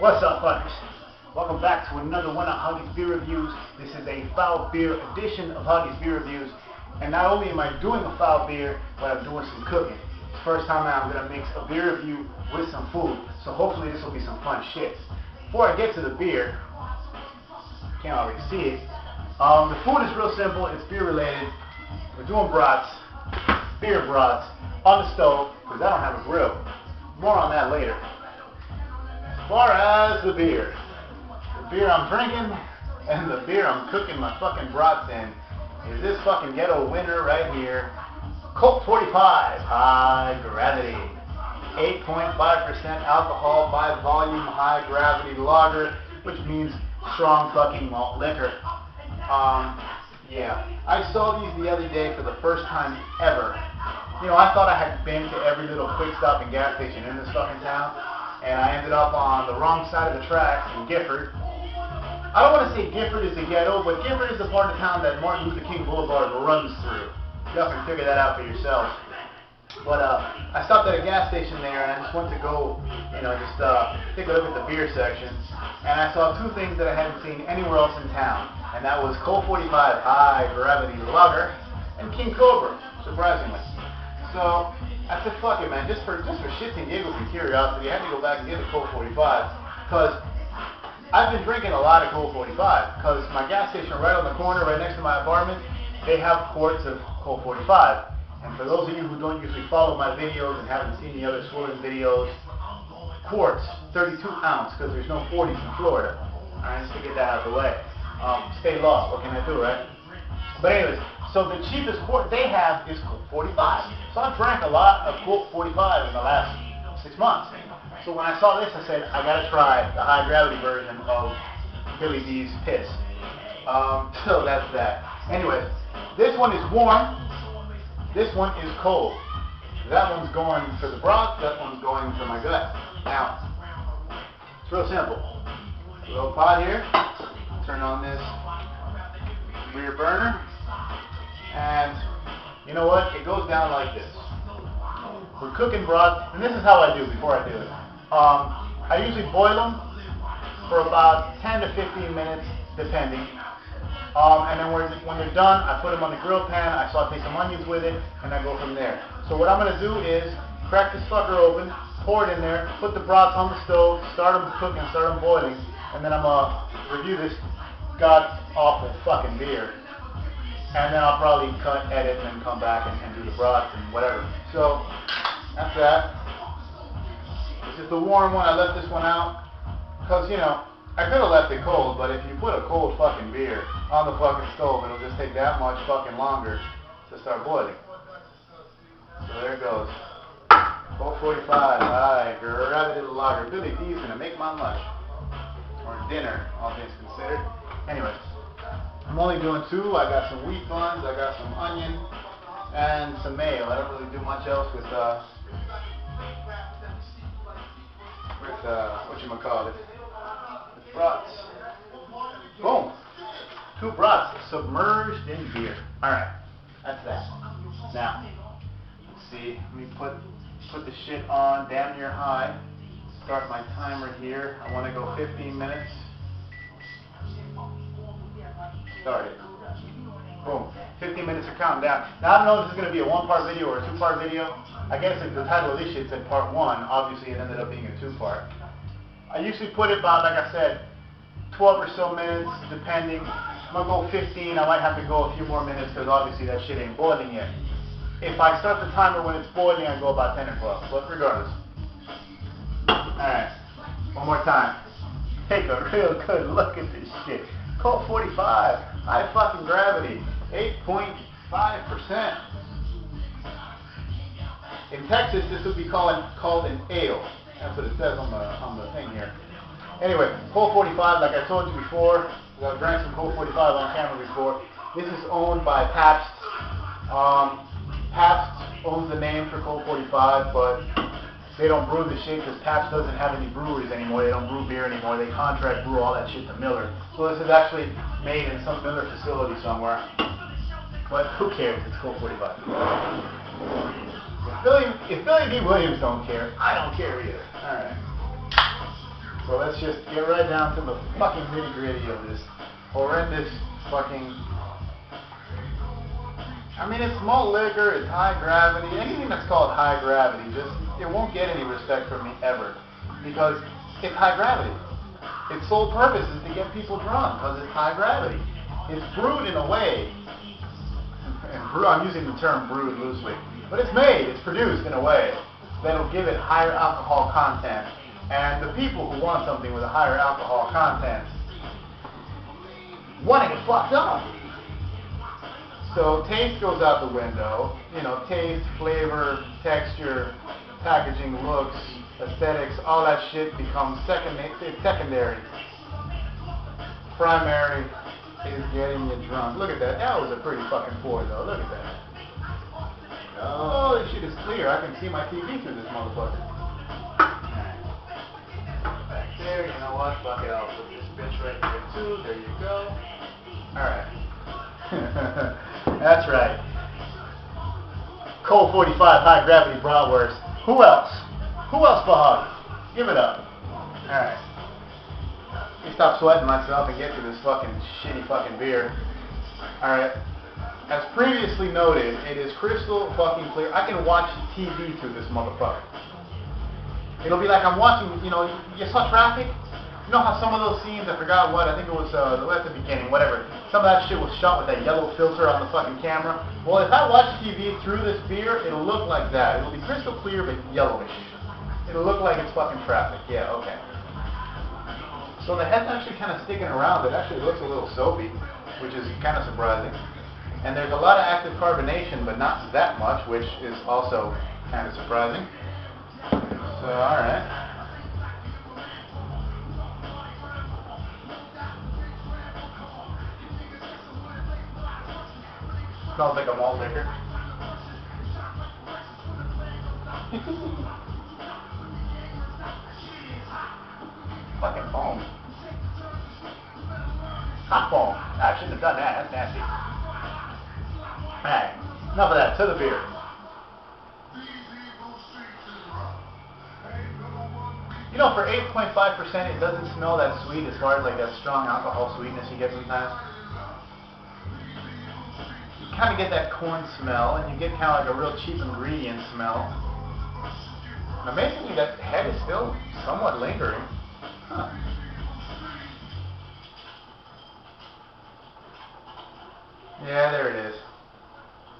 What's up, buddies? Welcome back to another one of Hoggie's Beer Reviews. This is a foul beer edition of Hoggie's Beer Reviews. And not only am I doing a foul beer, but I'm doing some cooking. It's the first time I'm going to mix a beer review with some food. So hopefully this will be some fun shit. Before I get to the beer, can't already see it. The food is real simple. It's beer related. We're doing brats, beer brats, on the stove, because I don't have a grill. More on that later. As far as the beer I'm drinking and the beer I'm cooking my fucking brats in is this fucking ghetto winner right here, Colt 45 High Gravity, 8.5% alcohol by volume high gravity lager, which means strong fucking malt liquor. Yeah, I saw these the other day for the first time ever. You know, I thought I had been to every little quick stop and gas station in this fucking town, and I ended up on the wrong side of the tracks in Gifford. I don't want to say Gifford is the ghetto, but Gifford is the part of town that Martin Luther King Boulevard runs through. Y'all can figure that out for yourselves. But I stopped at a gas station there, and I just went to go, just take a look at the beer section. And I saw two things that I hadn't seen anywhere else in town, and that was Colt 45 High Gravity Lager and King Cobra, surprisingly. So I said, fuck it, man, just for shits and giggles and curiosity, I had to go back and get the Colt 45, because I've been drinking a lot of Colt 45, because my gas station right on the corner, right next to my apartment, they have quarts of Colt 45. And for those of you who don't usually follow my videos and haven't seen the other swirling videos, quarts, 32 ounce, because there's no 40s in Florida. Alright, just to get that out of the way. Stay lost, what can I do, right? But anyways, so the cheapest quart they have is Colt 45. So I've drank a lot of Colt 45 in the last 6 months. So when I saw this, I said, I gotta try the high gravity version of Billy D's Piss. So that's that. Anyways, this one is warm. This one is cold. That one's going for the broth. That one's going for my gut. Now, it's real simple. A little pot here. Turn on this rear burner. And you know what? It goes down like this. We're cooking broth, and this is how I do before I do it. I usually boil them for about 10 to 15 minutes, depending. And then when they're done, I put them on the grill pan, I saute some onions with it, and I go from there. So what I'm going to do is crack this fucker open, pour it in there, put the broth on the stove, start them cooking, start them boiling, and then I'm going to review this god-awful fucking beer. And then I'll probably cut, edit, and then come back and do the broth and whatever. So, that's that. This is the warm one. I left this one out because, I could have left it cold, but if you put a cold fucking beer on the fucking stove, it'll just take that much fucking longer to start boiling. So there it goes. Colt 45 High Gravity Lager. Billy D's gonna make my lunch. Or dinner, all things considered. Anyways, I'm only doing two. I got some wheat buns, I got some onion, and some mayo. I don't really do much else with whatchamacallit. Brats. Boom. 2 brats submerged in beer. Alright. That's that. Now, let's see. Let me put the shit on damn near high. Start my timer here. I want to go 15 minutes. Start it. Boom. 15 minutes are counting down. Now, I don't know if this is going to be a 1-part video or a 2-part video. I guess if the title of this shit said part 1, obviously it ended up being a 2-part. I usually put it about, like I said, 12 or so minutes, depending. I'm going to go 15. I might have to go a few more minutes because obviously that shit ain't boiling yet. If I start the timer when it's boiling, I go about 10 or 12. But regardless. Alright. One more time. Take a real good look at this shit. Colt 45. High fucking gravity. 8.5%. In Texas, this would be called an ale. That's what it says on the thing here. Anyway, Colt 45, like I told you before, I've drank some Colt 45 on camera before. This is owned by Pabst. Pabst owns the name for Colt 45, but they don't brew the shit because Pabst doesn't have any breweries anymore. They don't brew beer anymore. They contract brew all that shit to Miller. So this is actually made in some Miller facility somewhere. But who cares? It's Colt 45. If Billy D. Williams don't care, I don't care either. Alright. So let's just get right down to the fucking nitty gritty of this horrendous fucking... I mean, it's malt liquor, it's high gravity. Anything that's called high gravity, it won't get any respect from me ever. Because it's high gravity. Its sole purpose is to get people drunk because it's high gravity. It's brewed in a way, and I'm using the term brewed loosely, but it's produced in a way that'll give it higher alcohol content. And the people who want something with a higher alcohol content want to get fucked up. So taste goes out the window. You know, taste, flavor, texture, packaging, looks, aesthetics, all that shit becomes secondary. Primary is getting you drunk. Look at that. That was a pretty fucking pour, though. Look at that. Oh, this shit is clear. I can see my TV through this motherfucker. Back there, you know what? Fuck it. I'll put this bitch right there, too. There you go. Alright. That's right. Colt 45 high gravity bratwurst. Who else? Who else for Hoggie? Give it up. Alright. Let me stop sweating myself and get to this fucking shitty fucking beer. Alright. As previously noted, it is crystal fucking clear. I can watch TV through this motherfucker. It'll be like I'm watching, you know, you saw Traffic? You know how some of those scenes, I forgot what, I think it was at the beginning, whatever. Some of that shit was shot with that yellow filter on the fucking camera. Well, if I watch TV through this beer, it'll look like that. It'll be crystal clear but yellowish. It'll look like it's fucking Traffic. Yeah, okay. So the head's actually kind of sticking around. It actually looks a little soapy, which is kind of surprising. And there's a lot of active carbonation, but not that much, which is also kind of surprising. So, alright. Smells like a malt liquor. Fucking foam. Hot foam. I shouldn't have done that. That's nasty. Alright, enough of that. To the beer. You know, for 8.5%, it doesn't smell that sweet as far as like that strong alcohol sweetness you get sometimes. You kind of get that corn smell, and you get kind of like a real cheap ingredient smell. And amazingly, that head is still somewhat lingering. Huh. Yeah, there it is.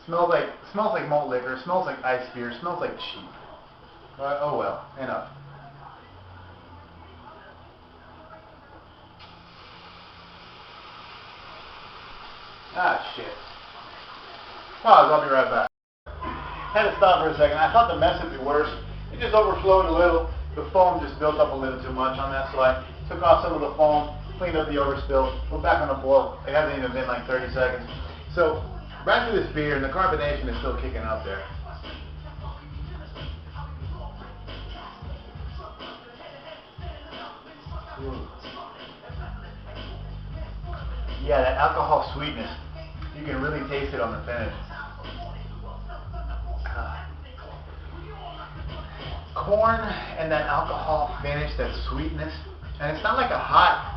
Smells like malt liquor, smells like ice beer, smells like cheap. But oh well, enough. Ah shit. Pause, I'll be right back. Had to stop for a second. I thought the mess would be worse. It just overflowed a little. The foam just built up a little too much on that, so I took off some of the foam, cleaned up the overspill, put back on the boil. It hasn't even been like 30 seconds. So, back to this beer, and the carbonation is still kicking up there. Yeah, that alcohol sweetness, you can really taste it on the finish. Corn and that alcohol finish, that sweetness, and it's not like a hot,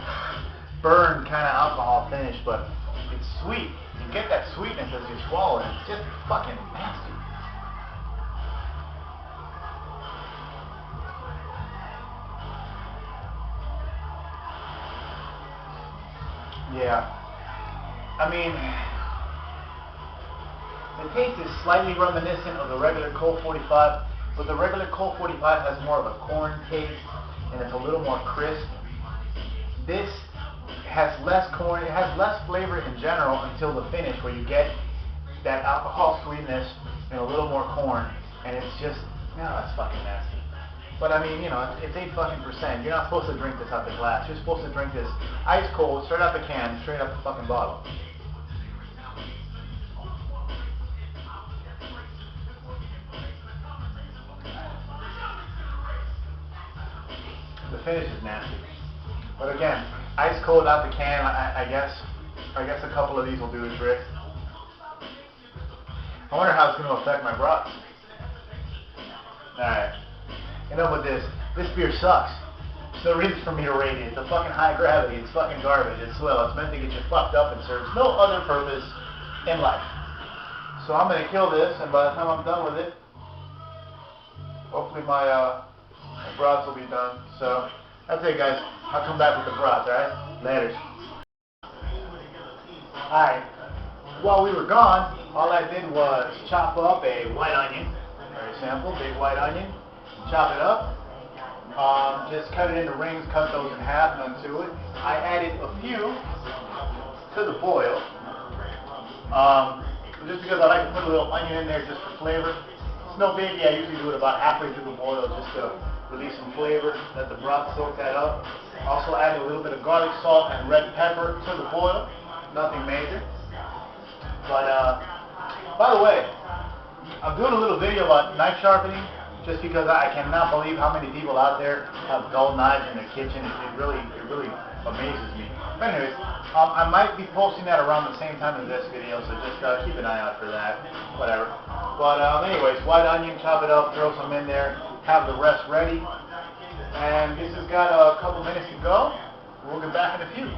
burn kind of alcohol finish, but it's sweet. You get that sweetness as you swallow it. It's just fucking nasty. Yeah. I mean, the taste is slightly reminiscent of the regular Colt 45, but the regular Colt 45 has more of a corn taste, and it's a little more crisp. This has less corn, it has less flavor in general until the finish, where you get that alcohol sweetness and a little more corn, and it's just, that's fucking nasty. But I mean, you know, it's 8 fucking percent. You're not supposed to drink this out the glass. You're supposed to drink this ice cold, straight out the can, straight out the fucking bottle. The finish is nasty. But again, ice cold out the can, I guess a couple of these will do the trick. I wonder how it's going to affect my brats. Alright. Enough with this. This beer sucks. no reason for me to rate it. It's a fucking high gravity. It's fucking garbage. It's swill. It's meant to get you fucked up and serves no other purpose in life. So I'm gonna kill this, and by the time I'm done with it, hopefully my brats will be done. So that's it, guys. I'll come back with the brats. All right? Later. All right. While we were gone, all I did was chop up a white onion. Very simple, big white onion. Chop it up. Just cut it into rings, cut those in half, none to it. I added a few to the boil. Just because I like to put a little onion in there just for flavor. It's no biggie. I usually do it about halfway through the boil just to release some flavor. Let the broth soak that up. Also added a little bit of garlic salt and red pepper to the boil. Nothing major. But, by the way, I'm doing a little video about knife sharpening just because I cannot believe how many people out there have dull knives in their kitchen. It really amazes me. But anyways, I might be posting that around the same time as this video, so just keep an eye out for that. Whatever. But anyways, white onion, chop it up, throw some in there, have the rest ready. And this has got a couple minutes to go. We'll get back in a few.